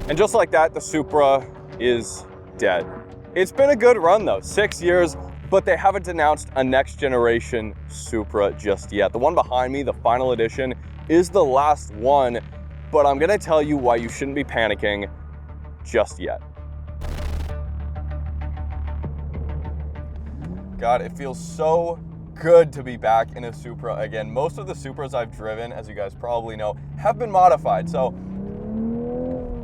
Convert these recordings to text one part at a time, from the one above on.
And just like that, the Supra is dead. It's been a good run though, 6 years, but they haven't announced a next generation Supra just yet. The one behind me, the final edition, is the last one, but I'm gonna tell you why you shouldn't be panicking just yet. God, it feels so good to be back in a Supra again. Most of the Supras I've driven, as you guys probably know, have been modified. So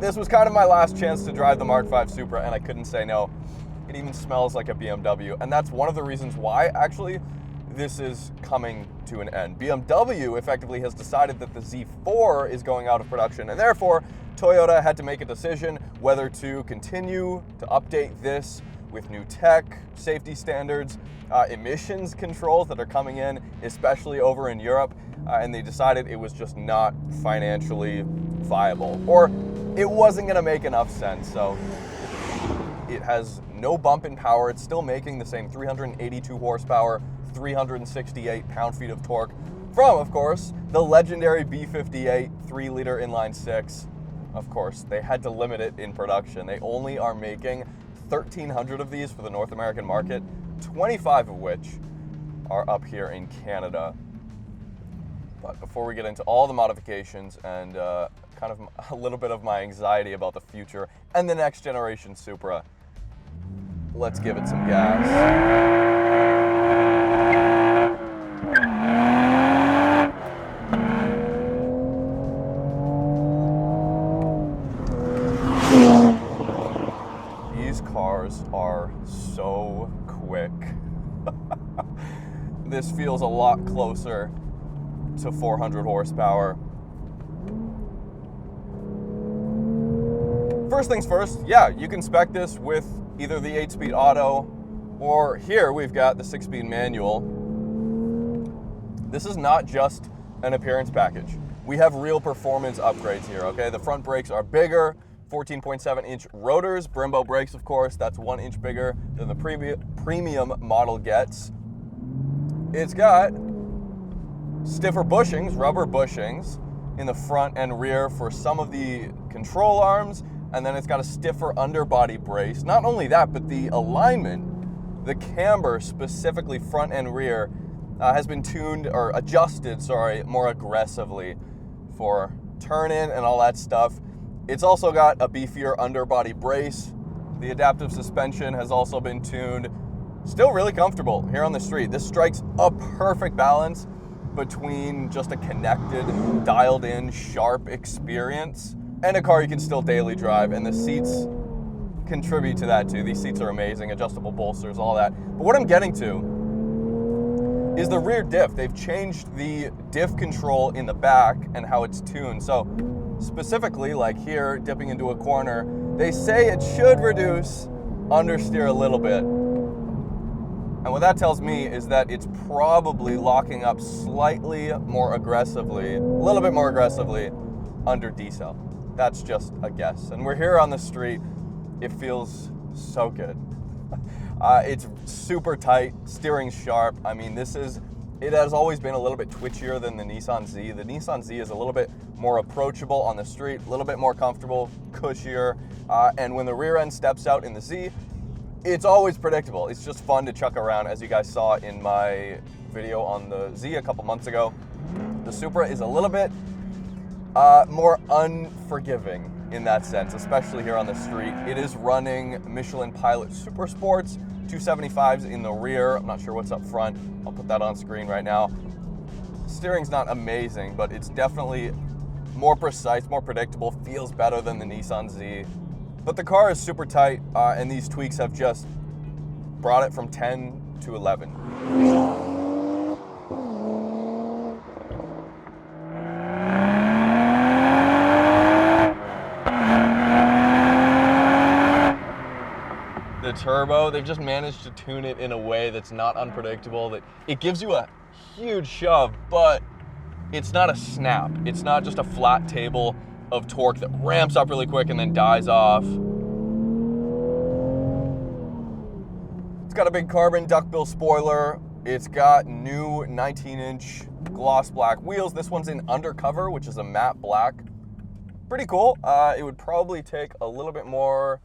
this was kind of my last chance to drive the Mark V Supra, and I couldn't say no. It even smells like a BMW, and that's one of the reasons why, actually, this is coming to an end. BMW effectively has decided that the Z4 is going out of production, and therefore, Toyota had to make a decision whether to continue to update this with new tech, safety standards, emissions controls that are coming in, especially over in Europe, and they decided it was just not financially viable, or it wasn't gonna make enough sense. So it has no bump in power. It's still making the same 382 horsepower, 368 pound-feet of torque from, of course, the legendary B58 3-liter inline-six. Of course, they had to limit it in production. They only are making 1,300 of these for the North American market, 25 of which are up here in Canada. But before we get into all the modifications and kind of a little bit of my anxiety about the future and the next generation Supra, let's give it some gas. These cars are so quick. This feels a lot closer to 400 horsepower. First things first, yeah, you can spec this with either the 8-speed auto, or here we've got the 6-speed manual. This is not just an appearance package. We have real performance upgrades here, okay? The front brakes are bigger, 14.7-inch rotors, Brembo brakes, of course, that's 1 inch bigger than the premium model gets. It's got stiffer bushings, rubber bushings, in the front and rear for some of the control arms, and then it's got a stiffer underbody brace. Not only that, but the alignment, the camber, specifically front and rear, has been tuned, or adjusted, sorry, more aggressively for turn-in and all that stuff. It's also got a beefier underbody brace. The adaptive suspension has also been tuned. Still really comfortable here on the street. This strikes a perfect balance between just a connected, dialed-in, sharp experience and a car you can still daily drive, and the seats contribute to that too. These seats are amazing, adjustable bolsters, all that. But what I'm getting to is the rear diff. They've changed the diff control in the back and how it's tuned. So specifically, like here, dipping into a corner, they say it should reduce understeer a little bit. And what that tells me is that it's probably locking up slightly more aggressively, a little bit more aggressively, under decel. That's just a guess. And we're here on the street. It feels so good. It's super tight, steering sharp. I mean, it has always been a little bit twitchier than the Nissan Z. The Nissan Z is a little bit more approachable on the street, a little bit more comfortable, cushier. And when the rear end steps out in the Z, it's always predictable. It's just fun to chuck around, as you guys saw in my video on the Z a couple months ago. The Supra is a little bit more unforgiving in that sense, especially here on the street. It is running Michelin Pilot Super Sports, 275s in the rear. I'm not sure what's up front. I'll put that on screen right now. Steering's not amazing, but it's definitely more precise, more predictable, feels better than the Nissan Z. But the car is super tight, and these tweaks have just brought it from 10 to 11. The turbo, they've just managed to tune it in a way that's not unpredictable, that it gives you a huge shove, but it's not a snap. It's not just a flat table of torque that ramps up really quick and then dies off. It's got a big carbon duckbill spoiler. It's got new 19-inch gloss black wheels. This one's in undercover, which is a matte black. Pretty cool. It would probably take a little bit more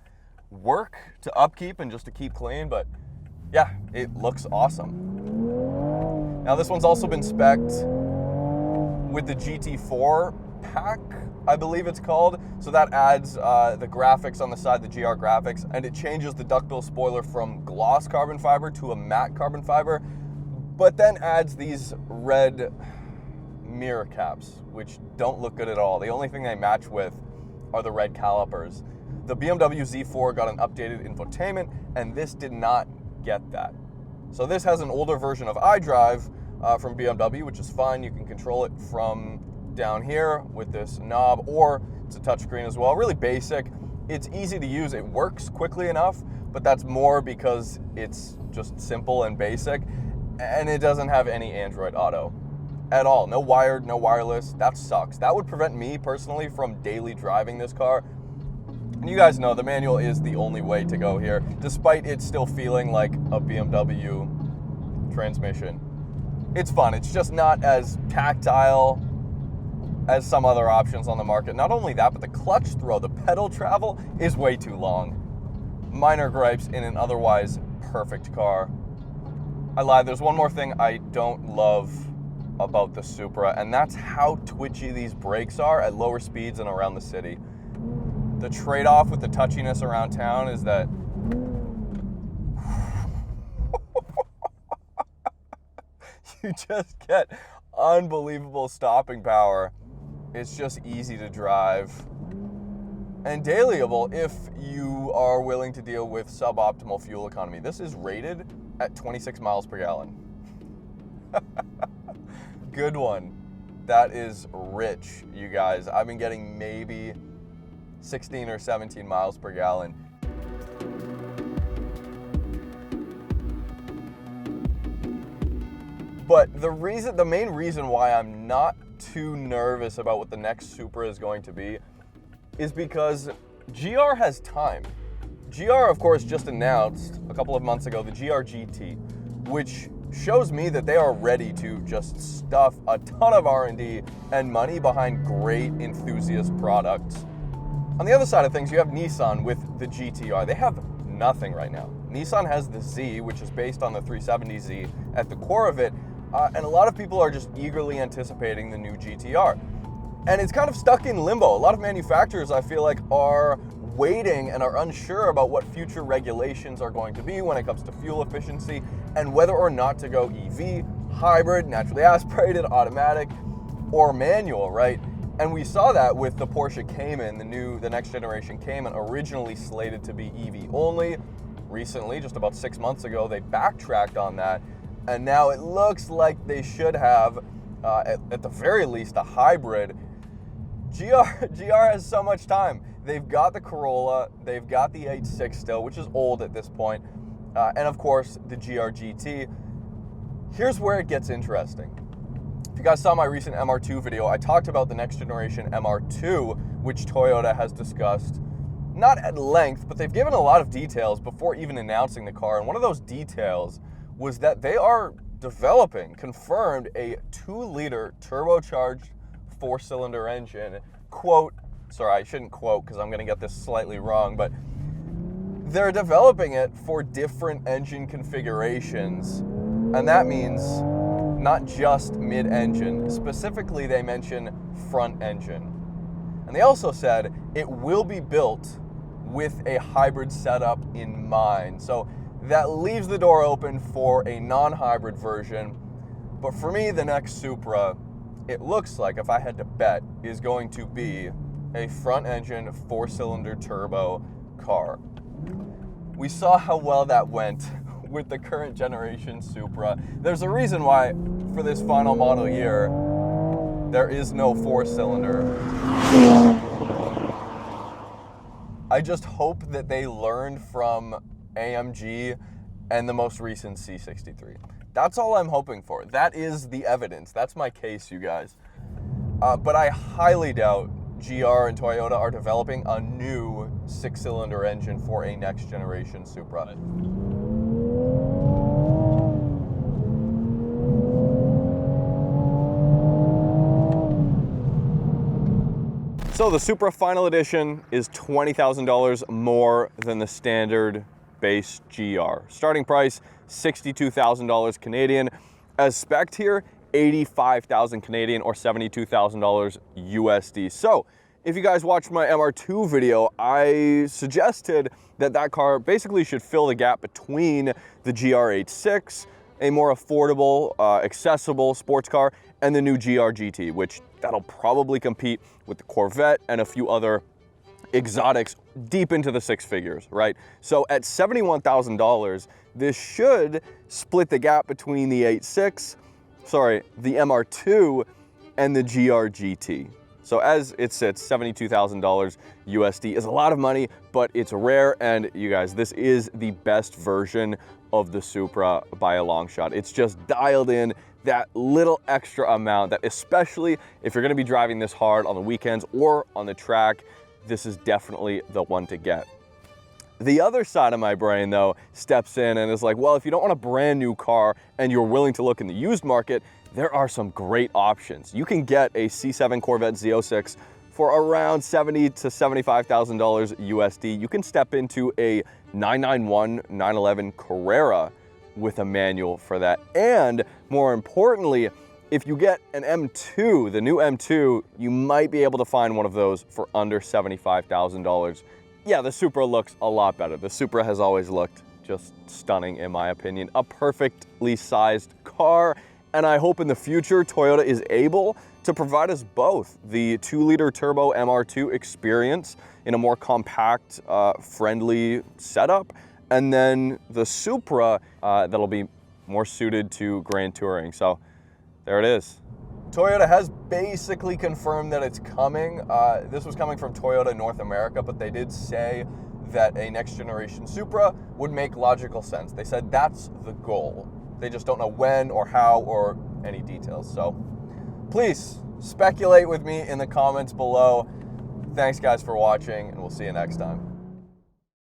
work to upkeep and just to keep clean, but yeah, it looks awesome. Now this one's also been spec'd with the GT4 pack, I believe it's called. So that adds the graphics on the side, the GR graphics, and it changes the duckbill spoiler from gloss carbon fiber to a matte carbon fiber, but then adds these red mirror caps, which don't look good at all. The only thing they match with are the red calipers. The BMW Z4 got an updated infotainment, and this did not get that. So this has an older version of iDrive from BMW, which is fine. You can control it from down here with this knob, or it's a touchscreen as well. Really basic. It's easy to use. It works quickly enough, but that's more because it's just simple and basic, and it doesn't have any Android Auto at all. No wired, no wireless. That sucks. That would prevent me personally from daily driving this car. And you guys know the manual is the only way to go here, despite it still feeling like a BMW transmission. It's fun. It's just not as tactile as some other options on the market. Not only that, but the clutch throw, the pedal travel is way too long. Minor gripes in an otherwise perfect car. I lied. There's one more thing I don't love about the Supra, and that's how twitchy these brakes are at lower speeds and around the city. The trade-off with the touchiness around town is that you just get unbelievable stopping power. It's just easy to drive and dailyable if you are willing to deal with suboptimal fuel economy. This is rated at 26 miles per gallon. Good one. That is rich, you guys. I've been getting maybe 16 or 17 miles per gallon. But the main reason why I'm not too nervous about what the next Supra is going to be is because GR has time. GR, of course, just announced a couple of months ago the GR GT, which shows me that they are ready to just stuff a ton of R&D and money behind great enthusiast products. On the other side of things, you have Nissan with the GTR. They have nothing right now. Nissan has the Z, which is based on the 370Z at the core of it, and a lot of people are just eagerly anticipating the new GTR. And it's kind of stuck in limbo. A lot of manufacturers, I feel like, are waiting and are unsure about what future regulations are going to be when it comes to fuel efficiency and whether or not to go EV, hybrid, naturally aspirated, automatic, or manual, right? And we saw that with the Porsche Cayman, the next generation Cayman, originally slated to be EV only. Recently, just about 6 months ago, they backtracked on that, and now it looks like they should have, at the very least, a hybrid. GR has so much time. They've got the Corolla, they've got the 8.6 still, which is old at this point, and of course, the GR GT. Here's where it gets interesting. If you guys saw my recent MR2 video, I talked about the next generation MR2, which Toyota has discussed, not at length, but they've given a lot of details before even announcing the car. And one of those details was that they are developing, confirmed, a 2-liter turbocharged 4-cylinder engine. Quote, sorry, I shouldn't quote because I'm going to get this slightly wrong, but they're developing it for different engine configurations. And that means not just mid-engine. Specifically, they mention front engine. And they also said it will be built with a hybrid setup in mind. So that leaves the door open for a non-hybrid version. But for me, the next Supra, it looks like, if I had to bet, is going to be a front engine 4-cylinder turbo car. We saw how well that went with the current generation Supra. There's a reason why for this final model year there is no 4-cylinder. I just hope that they learned from AMG and the most recent C63. That's all I'm hoping for. That is the evidence. That's my case, you guys. But I highly doubt GR and Toyota are developing a new 6-cylinder engine for a next generation Supra. So the Supra Final Edition is $20,000 more than the standard base GR. Starting price, $62,000 Canadian. As spec'd here, $85,000 Canadian or $72,000 USD. So if you guys watched my MR2 video, I suggested that that car basically should fill the gap between the GR86, a more affordable, accessible sports car, and the new GR GT, which that'll probably compete with the Corvette and a few other exotics deep into the six figures, right? So at $71,000, this should split the gap between the the MR2 and the GR GT. So as it sits, $72,000 USD is a lot of money, but it's rare, and you guys, this is the best version of the Supra by a long shot. It's just dialed in that little extra amount that, especially if you're gonna be driving this hard on the weekends or on the track, this is definitely the one to get. The other side of my brain, though, steps in and is like, well, if you don't want a brand new car and you're willing to look in the used market, there are some great options. You can get a C7 Corvette Z06 for around $70,000 to $75,000 USD. You can step into a 991, 911 Carrera with a manual for that. And more importantly, if you get an M2, the new M2, you might be able to find one of those for under $75,000. Yeah, the Supra looks a lot better. The Supra has always looked just stunning, in my opinion. A perfectly sized car, and I hope in the future Toyota is able to provide us both the 2-liter turbo MR2 experience in a more compact, friendly setup, and then the Supra that'll be more suited to grand touring. So there it is. Toyota has basically confirmed that it's coming. This was coming from Toyota North America, but they did say that a next generation Supra would make logical sense. They said that's the goal. They just don't know when or how or any details. So please speculate with me in the comments below. Thanks guys for watching, and we'll see you next time.